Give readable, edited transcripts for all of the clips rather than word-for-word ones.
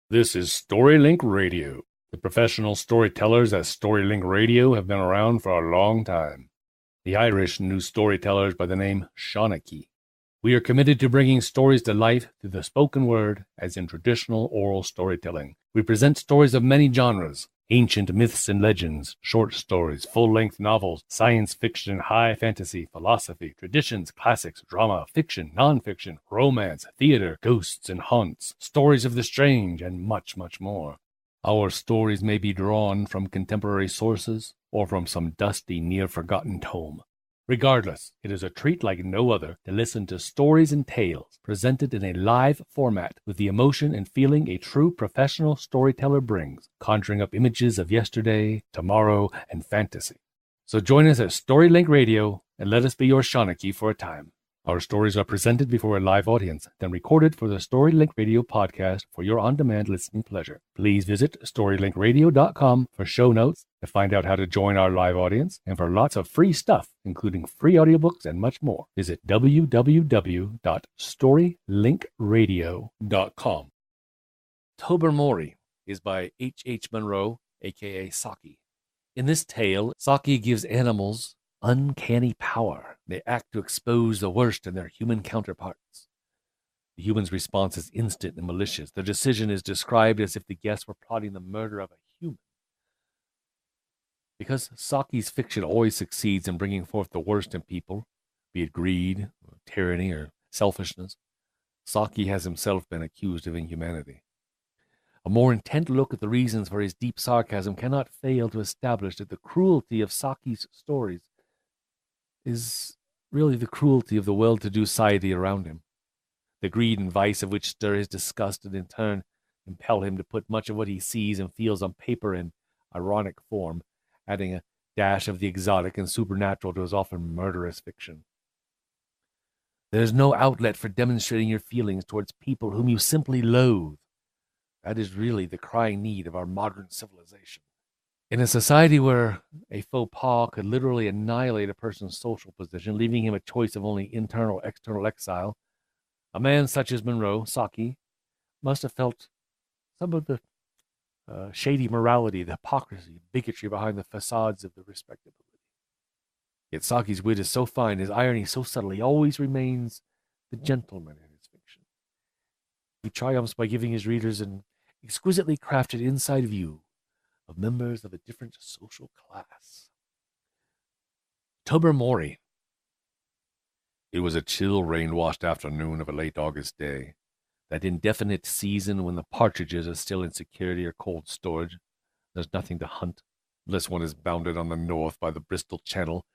This is StoryLink Radio. The professional storytellers at StoryLink Radio have been around for a long time. The Irish knew storytellers by the name Saki. We are committed to bringing stories to life through the spoken word as in traditional oral storytelling. We present stories of many genres: ancient myths and legends, short stories, full-length novels, science fiction, high fantasy, philosophy, traditions, classics, drama, fiction, non-fiction, romance, theater, ghosts and haunts, stories of the strange, and much, much more. Our stories may be drawn from contemporary sources or from some dusty, near-forgotten tome. Regardless, it is a treat like no other to listen to stories and tales presented in a live format with the emotion and feeling a true professional storyteller brings, conjuring up images of yesterday, tomorrow, and fantasy. So join us at StoryLink Radio and let us be your Shanaki for a time. Our stories are presented before a live audience, then recorded for the StoryLink Radio podcast for your on-demand listening pleasure. Please visit StoryLinkRadio.com for show notes, to find out how to join our live audience, and for lots of free stuff, including free audiobooks and much more. Visit www.storylinkradio.com. Tobermory is by H. Munro, aka Saki. In this tale, Saki gives animals uncanny power. They act to expose the worst in their human counterparts. The human's response is instant and malicious. Their decision is described as if the guests were plotting the murder of a human. Because Saki's fiction always succeeds in bringing forth the worst in people, be it greed, or tyranny, or selfishness, Saki has himself been accused of inhumanity. A more intent look at the reasons for his deep sarcasm cannot fail to establish that the cruelty of Saki's stories is really the cruelty of the well-to-do society around him. The greed and vice of which stir his disgust and in turn impel him to put much of what he sees and feels on paper in ironic form, adding a dash of the exotic and supernatural to his often murderous fiction. There is no outlet for demonstrating your feelings towards people whom you simply loathe. That is really the crying need of our modern civilization. In a society where a faux pas could literally annihilate a person's social position, leaving him a choice of only internal or external exile, a man such as Munro, Saki, must have felt some of the shady morality, the hypocrisy, bigotry behind the facades of the respectability. Yet Saki's wit is so fine, his irony so subtle, he always remains the gentleman in his fiction. He triumphs by giving his readers an exquisitely crafted inside view of members of a different social class. Tobermory. It was a chill, rain-washed afternoon of a late August day, that indefinite season when the partridges are still in security or cold storage. There's nothing to hunt, unless one is bounded on the north by the Bristol Channel,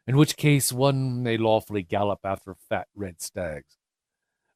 in which case one may lawfully gallop after fat red stags.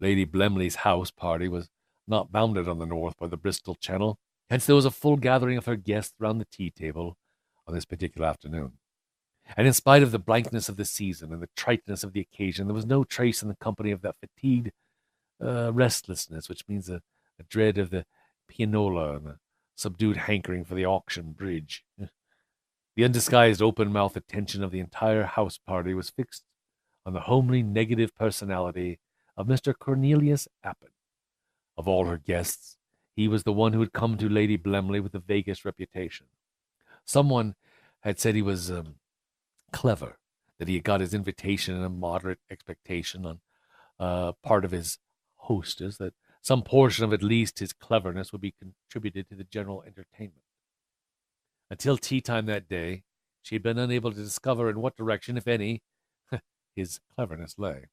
Lady Blemley's house party was not bounded on the north by the Bristol Channel, hence there was a full gathering of her guests round the tea table on this particular afternoon. And in spite of the blankness of the season and the triteness of the occasion, there was no trace in the company of that fatigued restlessness, which means a dread of the pianola and a subdued hankering for the auction bridge. The undisguised open-mouthed attention of the entire house party was fixed on the homely negative personality of Mr. Cornelius Appin. Of all her guests, he was the one who had come to Lady Blemley with the vaguest reputation. Someone had said he was clever, that he had got his invitation and a moderate expectation on part of his hostess, that some portion of at least his cleverness would be contributed to the general entertainment. Until tea time that day, she had been unable to discover in what direction, if any, his cleverness lay.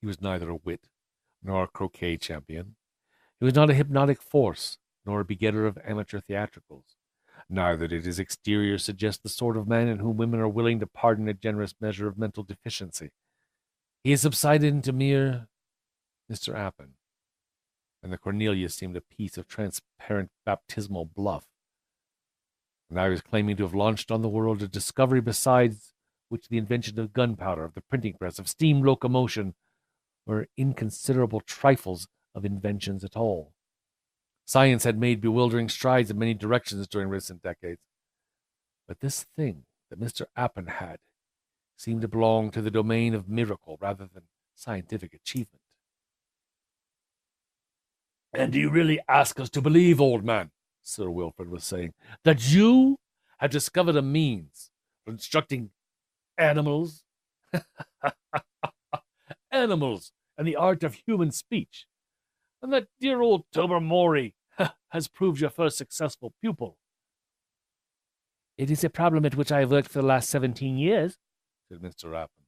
He was neither a wit nor a croquet champion. He was not a hypnotic force, nor a begetter of amateur theatricals. Neither did his exterior suggest the sort of man in whom women are willing to pardon a generous measure of mental deficiency. He had subsided into mere Mr. Appin, and the Cornelius seemed a piece of transparent baptismal bluff. And now he was claiming to have launched on the world a discovery besides which the invention of gunpowder, of the printing press, of steam locomotion, were inconsiderable trifles of inventions at all. Science had made bewildering strides in many directions during recent decades. But this thing that Mr. Appin had seemed to belong to the domain of miracle rather than scientific achievement. And do you really ask us to believe, old man, Sir Wilfrid was saying, that you have discovered a means for instructing animals, animals, and the art of human speech, and that dear old Tobermory has proved your first successful pupil? It is a problem at which I have worked for the last 17 years, said Mr. Rappin.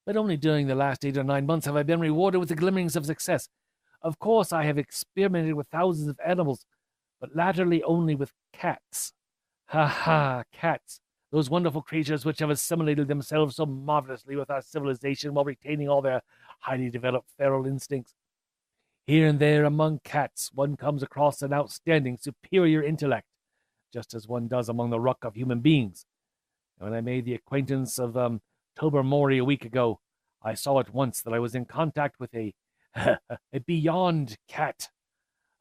But only during the last 8 or 9 months have I been rewarded with the glimmerings of success. Of course, I have experimented with thousands of animals, but latterly only with cats. Ha ha, cats. Those wonderful creatures which have assimilated themselves so marvelously with our civilization while retaining all their highly developed feral instincts. Here and there among cats, one comes across an outstanding, superior intellect, just as one does among the ruck of human beings. And when I made the acquaintance of Tobermory a week ago, I saw at once that I was in contact with a beyond cat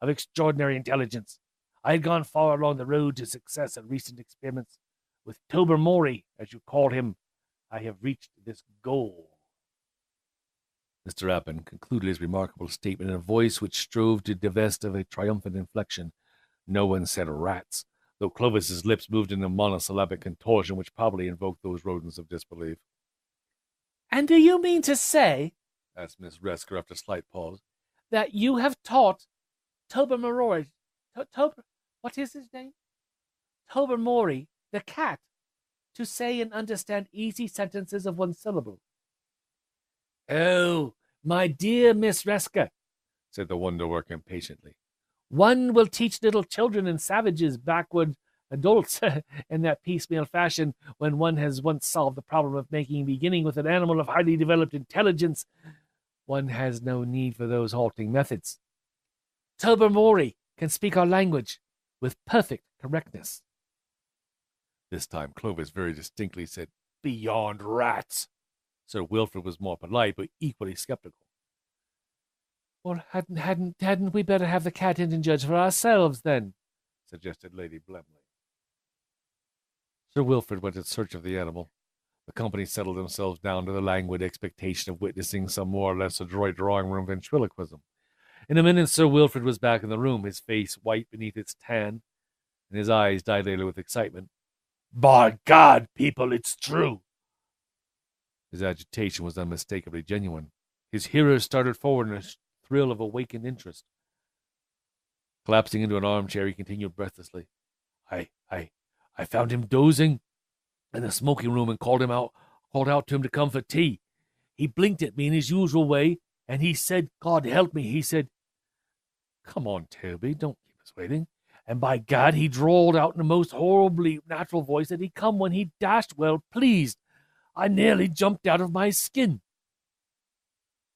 of extraordinary intelligence. I had gone far along the road to success in recent experiments. With Tobermory, as you call him, I have reached this goal. Mr. Rappin concluded his remarkable statement in a voice which strove to divest of a triumphant inflection. No one said rats, though Clovis's lips moved in a monosyllabic contortion which probably invoked those rodents of disbelief. And do you mean to say, asked Miss Resker after a slight pause, that you have taught Tobermory, what is his name? Tobermory, the cat, to say and understand easy sentences of one syllable? Oh, my dear Miss Resker, said the wonder-worker impatiently. One will teach little children and savages, backward adults, in that piecemeal fashion when one has once solved the problem of beginning with an animal of highly developed intelligence. One has no need for those halting methods. Tobermory can speak our language with perfect correctness. This time Clovis very distinctly said, beyond rats. Sir Wilfrid was more polite, but equally skeptical. Well, hadn't we better have the cat Indian judge for ourselves, then? Suggested Lady Blemley. Sir Wilfrid went in search of the animal. The company settled themselves down to the languid expectation of witnessing some more or less adroit drawing-room ventriloquism. In a minute, Sir Wilfrid was back in the room, his face white beneath its tan, and his eyes dilated with excitement. By God, people, it's true! His agitation was unmistakably genuine. His hearers started forward in a thrill of awakened interest. Collapsing into an armchair, he continued breathlessly. I found him dozing in the smoking room and called out to him to come for tea. He blinked at me in his usual way, and he said, God help me, he said, come on, Toby, don't keep us waiting. And by God, he drawled out in a most horribly natural voice that he'd come when he dashed well pleased. I nearly jumped out of my skin.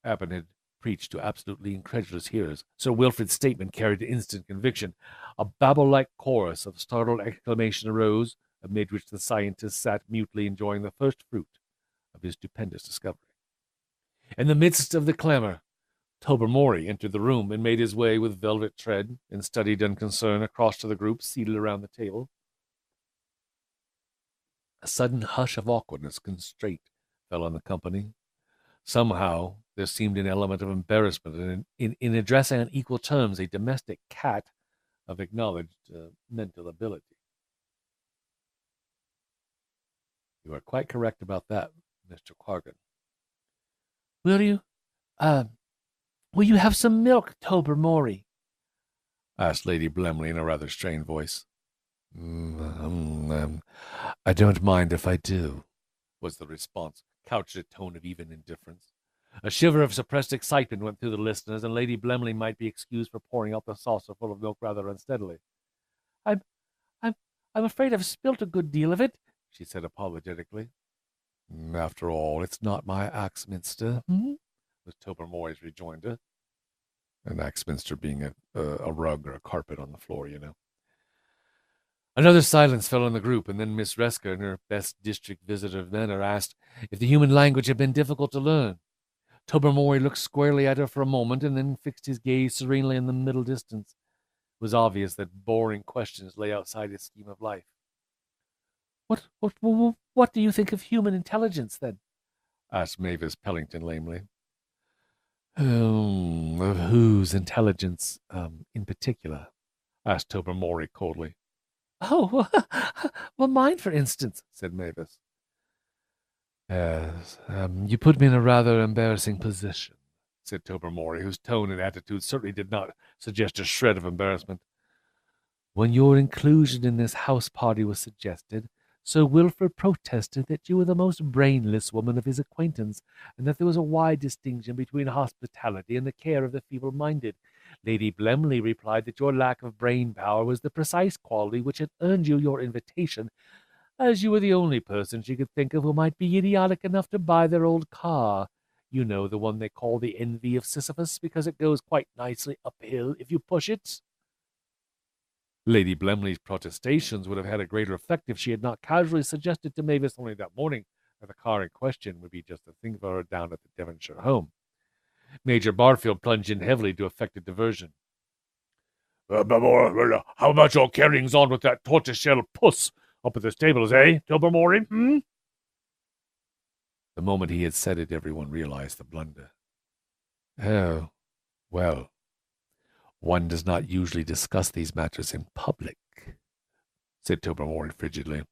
Appin had preached to absolutely incredulous hearers. Sir Wilfrid's statement carried instant conviction. A Babel-like chorus of startled exclamation arose, amid which the scientist sat mutely enjoying the first fruit of his stupendous discovery. In the midst of the clamor, Tobermory entered the room and made his way with velvet tread and studied unconcern across to the group seated around the table. A sudden hush of awkwardness, constraint, fell on the company. Somehow there seemed an element of embarrassment in addressing on equal terms a domestic cat of acknowledged mental ability. You are quite correct about that, Mr. Quargan. Will you have some milk, Tobermory? Asked Lady Blemley in a rather strained voice. I don't mind if I do, was the response, couched in a tone of even indifference. A shiver of suppressed excitement went through the listeners, and Lady Blemley might be excused for pouring out the saucer full of milk rather unsteadily. I'm afraid I've spilt a good deal of it, she said apologetically. After all, it's not my Axminster, was Tobermory's rejoinder. An Axminster being a rug or a carpet on the floor, you know. Another silence fell on the group, and then Miss Resker, in her best district visitor manner, asked if the human language had been difficult to learn. Tobermory looked squarely at her for a moment, and then fixed his gaze serenely in the middle distance. It was obvious that boring questions lay outside his scheme of life. What do you think of human intelligence, then? Asked Mavis Pellington lamely. Of whose intelligence, in particular? Asked Tobermory coldly. Oh, well, mine, for instance, said Mavis. Yes, you put me in a rather embarrassing position, said Tobermory, whose tone and attitude certainly did not suggest a shred of embarrassment. When your inclusion in this house party was suggested, Sir Wilfrid protested that you were the most brainless woman of his acquaintance, and that there was a wide distinction between hospitality and the care of the feeble-minded. Lady Blemley replied that your lack of brain power was the precise quality which had earned you your invitation, as you were the only person she could think of who might be idiotic enough to buy their old car. You know, the one they call the envy of Sisyphus, because it goes quite nicely uphill if you push it. Lady Blemley's protestations would have had a greater effect if she had not casually suggested to Mavis only that morning that the car in question would be just the thing for her down at the Devonshire home. Major Barfield plunged in heavily to effect a diversion. How about your carryings on with that tortoiseshell puss up at the stables, eh, Tobermory? Hmm? The moment he had said it, everyone realized the blunder. Oh, well, one does not usually discuss these matters in public, said Tobermory frigidly.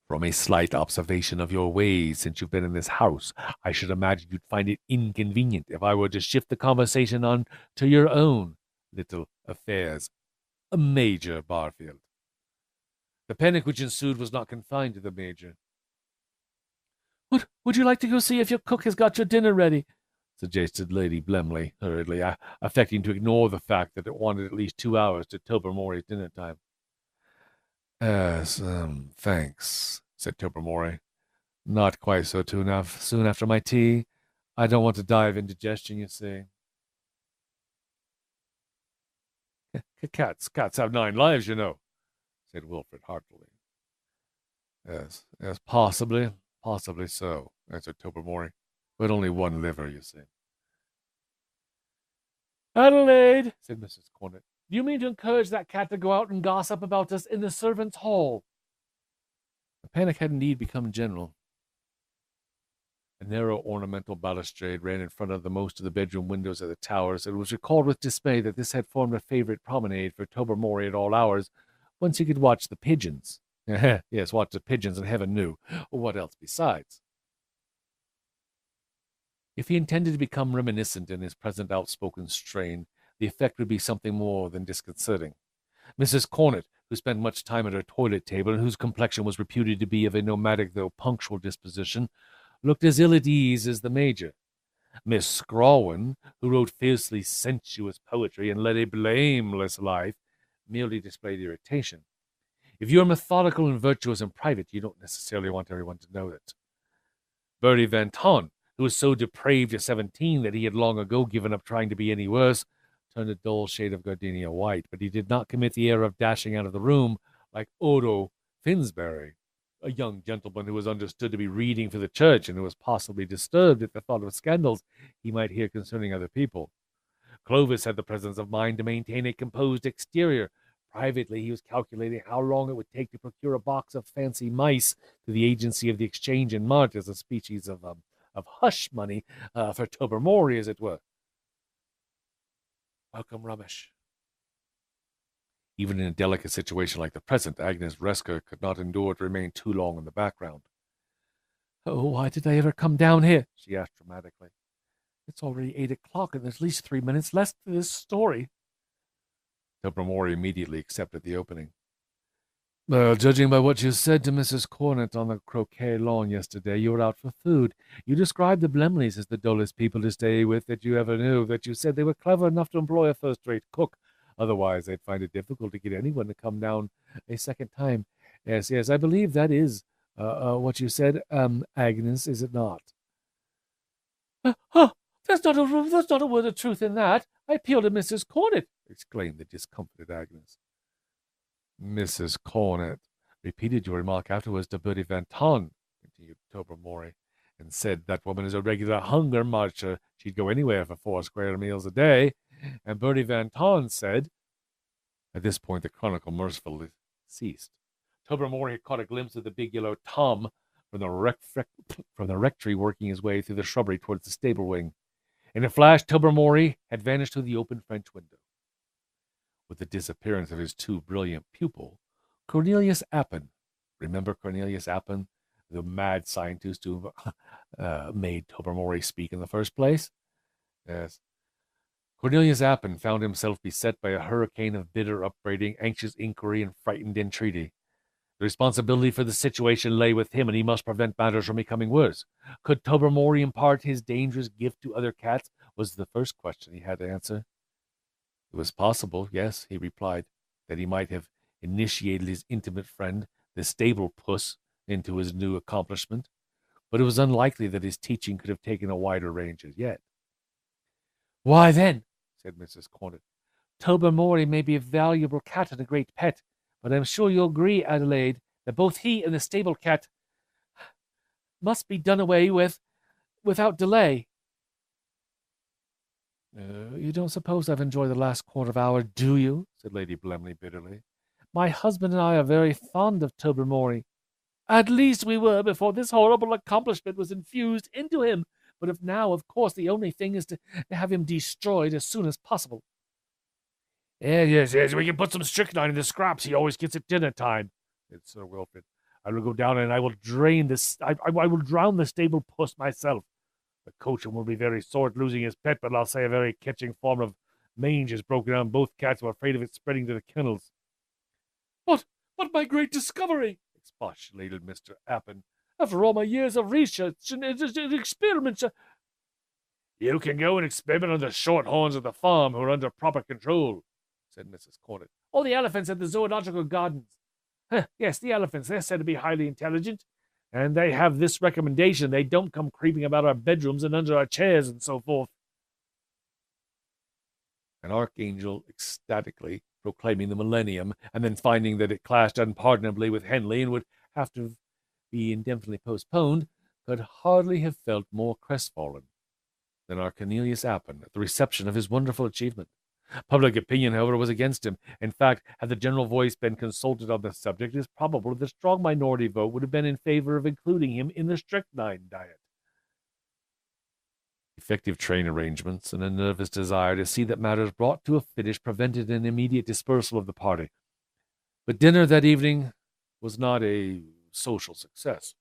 From a slight observation of your ways since you've been in this house, I should imagine you'd find it inconvenient if I were to shift the conversation on to your own little affairs. Major Barfield. The panic which ensued was not confined to the Major. Would you like to go see if your cook has got your dinner ready? Suggested Lady Blemley hurriedly, affecting to ignore the fact that it wanted at least 2 hours to Tobermory's dinner time. Yes, thanks, said Tobermory. Not quite so soon after my tea. I don't want to die of indigestion, you see. Cats have 9 lives, you know, said Wilfrid heartily. Yes, possibly so, answered Tobermory. But only one liver, you see. Adelaide, said Mrs. Cornet, do you mean to encourage that cat to go out and gossip about us in the servants' hall? The panic had indeed become general. A narrow ornamental balustrade ran in front of most of the bedroom windows of the towers, and it was recalled with dismay that this had formed a favorite promenade for Tobermory at all hours, whence he could watch the pigeons. Yes, watch the pigeons, and heaven knew what else besides. If he intended to become reminiscent in his present outspoken strain, the effect would be something more than disconcerting. Mrs. Cornet, who spent much time at her toilet table, and whose complexion was reputed to be of a nomadic though punctual disposition, looked as ill at ease as the Major. Miss Scrawwen, who wrote fiercely sensuous poetry and led a blameless life, merely displayed irritation. If you are methodical and virtuous in private, you don't necessarily want everyone to know it. Bertie Van Ton, who was so depraved at 17 that he had long ago given up trying to be any worse, turned a dull shade of gardenia white, but he did not commit the error of dashing out of the room like Odo Finsbury, a young gentleman who was understood to be reading for the church and who was possibly disturbed at the thought of scandals he might hear concerning other people. Clovis had the presence of mind to maintain a composed exterior. Privately, he was calculating how long it would take to procure a box of fancy mice through the agency of the Exchange in Mart as a species of hush money for Tobermory, as it were. Welcome, rubbish. Even in a delicate situation like the present, Agnes Resker could not endure to remain too long in the background. Oh, why did I ever come down here? She asked dramatically. It's already 8 o'clock, and there's at least 3 minutes left to this story. Tobermory immediately accepted the opening. Judging by what you said to Mrs. Cornet on the croquet lawn yesterday, you were out for food. You described the Blemleys as the dullest people to stay with that you ever knew, that you said they were clever enough to employ a first-rate cook. Otherwise, they'd find it difficult to get anyone to come down a second time. Yes, I believe that is what you said, Agnes, is it not? There's not a word of truth in that. I appeal to Mrs. Cornet, exclaimed the discomfited Agnes. Mrs. Cornet repeated your remark afterwards to Bertie Van Ton, continued Tobermory, and said that woman is a regular hunger marcher. She'd go anywhere for 4 square meals a day. And Bertie Van Ton said... At this point, the chronicle mercifully ceased. Tobermory had caught a glimpse of the big yellow Tom from the rectory working his way through the shrubbery towards the stable wing. In a flash, Tobermory had vanished through the open French window. With the disappearance of his too brilliant pupil, Cornelius Appin, remember Cornelius Appin, the mad scientist who made Tobermory speak in the first place? Yes. Cornelius Appin found himself beset by a hurricane of bitter upbraiding, anxious inquiry, and frightened entreaty. The responsibility for the situation lay with him, and he must prevent matters from becoming worse. Could Tobermory impart his dangerous gift to other cats? Was the first question he had to answer. It was possible, yes, he replied, that he might have initiated his intimate friend, the stable puss, into his new accomplishment, but it was unlikely that his teaching could have taken a wider range as yet. Why then, said Mrs. Cornet, Tobermory may be a valuable cat and a great pet, but I'm sure you'll agree, Adelaide, that both he and the stable cat must be done away with without delay. You don't suppose I've enjoyed the last quarter of hour, do you? Said Lady Blemley bitterly. My husband and I are very fond of Tobermory. At least we were before this horrible accomplishment was infused into him. But if now, of course, the only thing is to have him destroyed as soon as possible. Yes, we can put some strychnine in the scraps he always gets at dinner time, said Sir Wilfrid. I will go down and I will drain this. I will drown the stable puss myself. The coachman will be very sore at losing his pet, but I'll say a very catching form of mange has broken out. Both cats are afraid of it spreading to the kennels. What my great discovery! Expostulated Mr. Appin. After all my years of research and experiments. You can go and experiment on the shorthorns of the farm who are under proper control, said Mrs. Cornet. Or the elephants at the zoological gardens. Yes, the elephants. They're said to be highly intelligent. And they have this recommendation. They don't come creeping about our bedrooms and under our chairs and so forth. An archangel ecstatically proclaiming the millennium, and then finding that it clashed unpardonably with Henley and would have to be indefinitely postponed, could hardly have felt more crestfallen than our Cornelius Appin at the reception of his wonderful achievement. Public opinion, however, was against him. In fact, had the general voice been consulted on the subject, it is probable that the strong minority vote would have been in favor of including him in the strychnine diet. Effective train arrangements and a nervous desire to see that matters brought to a finish prevented an immediate dispersal of the party. But dinner that evening was not a social success.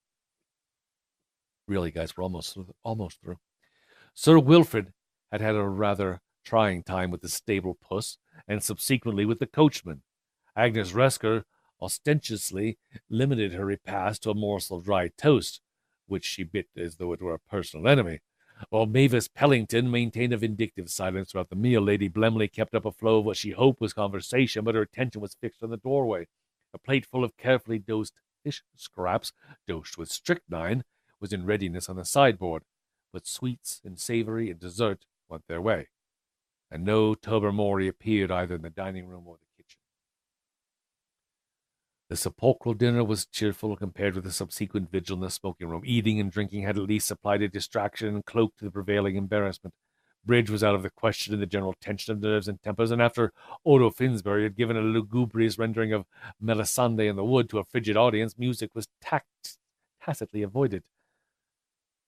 Really, guys, we're almost through. Sir Wilfrid had a rather trying time with the stable puss, and subsequently with the coachman. Agnes Resker ostentatiously limited her repast to a morsel of dry toast, which she bit as though it were a personal enemy. While Mavis Pellington maintained a vindictive silence throughout the meal, Lady Blemley kept up a flow of what she hoped was conversation, but her attention was fixed on the doorway. A plate full of carefully dosed fish scraps, dosed with strychnine, was in readiness on the sideboard, but sweets and savory and dessert went their way, and no Tobermory appeared either in the dining room or the kitchen. The sepulchral dinner was cheerful compared with the subsequent vigil in the smoking room. Eating and drinking had at least supplied a distraction and cloaked the prevailing embarrassment. Bridge was out of the question in the general tension of nerves and tempers, and after Odo Finsbury had given a lugubrious rendering of Melisande in the Wood to a frigid audience, music was tacitly avoided.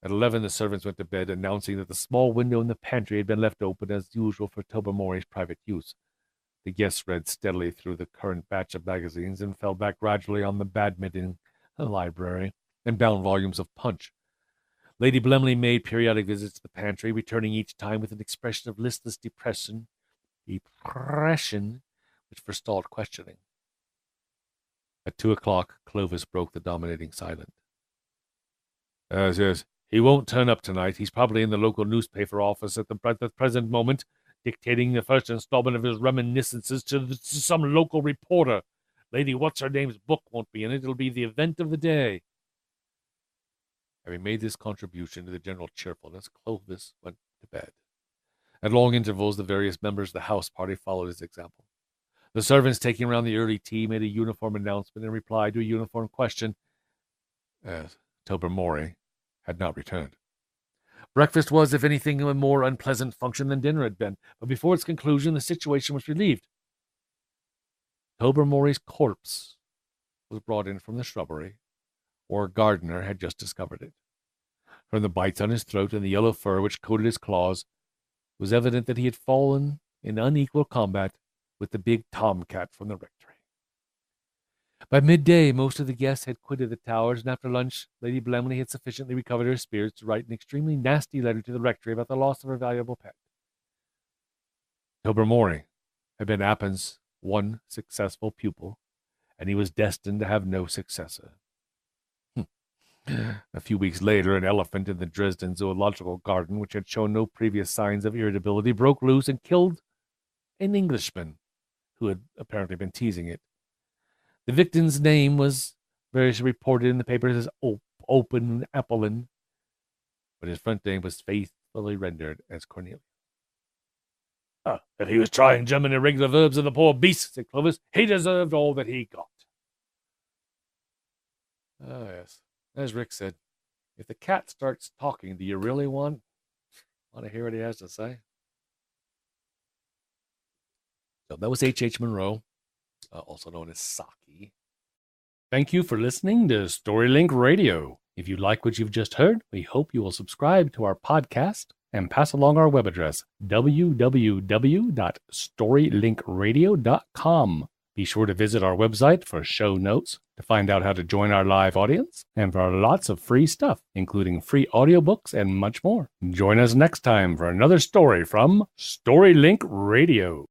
At 11, the servants went to bed, announcing that the small window in the pantry had been left open as usual for Tobermory's private use. The guests read steadily through the current batch of magazines and fell back gradually on the badminton library and bound volumes of Punch. Lady Blemley made periodic visits to the pantry, returning each time with an expression of listless depression, which forestalled questioning. At 2:00, Clovis broke the dominating silence. Yes. He won't turn up tonight. He's probably in the local newspaper office at the present moment, dictating the first installment of his reminiscences to some local reporter. Lady What's-Her-Name's book won't be in it. It'll be the event of the day. Having made this contribution to the general cheerfulness, Clovis went to bed. At long intervals, the various members of the house party followed his example. The servants taking round the early tea made a uniform announcement in reply to a uniform question. Tobermory had not returned. Breakfast was, if anything, a more unpleasant function than dinner had been, but before its conclusion the situation was relieved. Tobermory's corpse was brought in from the shrubbery, or a gardener had just discovered it. From the bites on his throat and the yellow fur which coated his claws, It was evident that he had fallen in unequal combat with the big tomcat from the rectory. By midday, most of the guests had quitted the towers, and after lunch, Lady Blemley had sufficiently recovered her spirits to write an extremely nasty letter to the rectory about the loss of her valuable pet. Tobermory had been Appin's one successful pupil, and he was destined to have no successor. A few weeks later, an elephant in the Dresden Zoological Garden, which had shown no previous signs of irritability, broke loose and killed an Englishman who had apparently been teasing it. The victim's name was variously reported in the papers as Open Appelin, but his front name was faithfully rendered as Cornelius. If he was trying German irregular verbs of the poor beast, said Clovis, he deserved all that he got. Oh, yes. As Rick said, if the cat starts talking, do you really want to hear what he has to say? So that was H.H. Munro, also known as Saki. Thank you for listening to StoryLink Radio. If you like what you've just heard, we hope you will subscribe to our podcast and pass along our web address, www.storylinkradio.com. Be sure to visit our website for show notes, to find out how to join our live audience, and for lots of free stuff, including free audiobooks and much more. Join us next time for another story from StoryLink Radio.